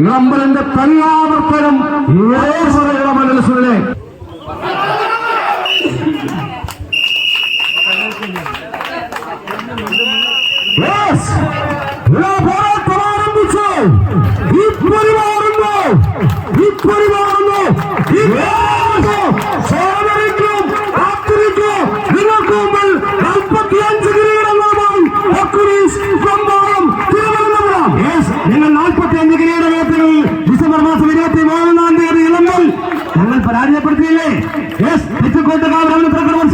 നമ്മളെന്റെ തല്ലാവർത്തനം മനസ്സിലെ പോരാട്ടം ആരംഭിച്ചു. ഇപ്പൊരു മാറുന്നു സോദരിക്കും കാത്തിരിക്കും നിങ്ങൾക്ക് മുമ്പിൽ 45 കിരീടങ്ങളുമായി തിരുവനന്തപുരം. നിങ്ങൾ 45 കിരീടങ്ങളിൽ ഡിസംബർ മാസം 23-ാം തീയതി ഇളങ്ങൾ ഞങ്ങൾ പരാജയപ്പെടുത്തിയില്ലേ? തെറ്റുകോട്ടുകാരൻ പ്രകടനം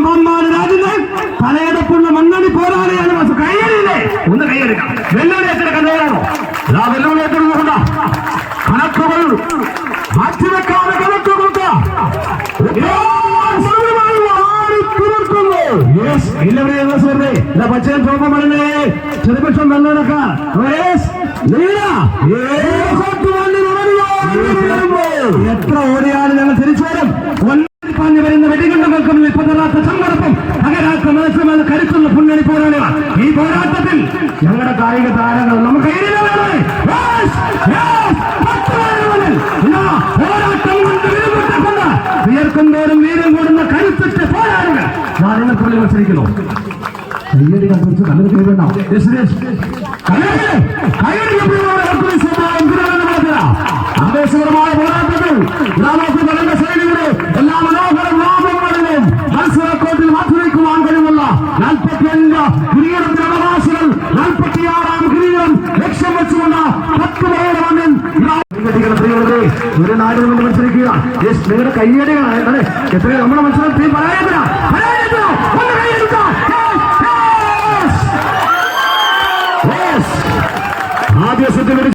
ബഹുമാന രാജ്യങ്ങൾ തലയെടുപ്പുള്ള മണ്ണടി പോരാളിയാണ്. കൈയടിയില്ലേ? ഒന്ന് കൈയെടുക്കാം. വെല്ലുവിളിയുടെ കഥയാണോ? വെല്ലുവിളിയെത്തുന്ന കണക്കുകൾ മാറ്റിവെക്കാതെ കണക്ക് കൊടുക്കാം. പച്ചയും ചോപ്പമല്ലേ ചെറുപക്ഷം വെള്ളെടുക്കാം. എത്ര ഓടിയാലും ഞങ്ങൾ തിരിച്ചു വരും. പറഞ്ഞു വരുന്ന വെടികണ്ടകൾക്കും നിൽപ്പതരാത്ത സമ്മർദ്ദം തകരാത്ത മനസ്സുമെന്ന് കരുത്തുള്ള മുന്നണി പോരാളികൾ. ഈ പോരാട്ടത്തിൽ ഞങ്ങളുടെ കായിക താരങ്ങൾ നമുക്ക് പോരാട്ടം കൊണ്ട് വീടുകൊണ്ട ഉയർക്കും തോറും വീരം കൂടുന്ന കരുത്തുറ്റ പോരാളികൾ നാലുകൾക്കുള്ളിൽ മത്സരിക്കുന്നു. കയ്യടികൾ കുറിച്ച് കണ്ണു കൈവേണ്ട ആവേശകരമായ പോരാട്ടത്തിൽ ഗ്രാമത്തിന്റെ സൈനികരെ എല്ലാ മനോഹരം ലാഭങ്ങളിലും മത്സരക്കോട്ടിൽ മാറ്റിവെക്കുവാൻ കഴിവുള്ള 45 കിരീടത്തിന്റെ അവകാശികൾ 46-ാം കിരീടം ലക്ഷ്യം വെച്ചുകൊണ്ട് 10 പേരുടെ മണ്ണിൽ ഒരു നാടിന് കൊണ്ട് മത്സരിക്കുക. നിങ്ങളുടെ കയ്യടികളാണ് എത്രയോ നമ്മുടെ മത്സരത്തിൽ ആദ്യ സെറ്റ്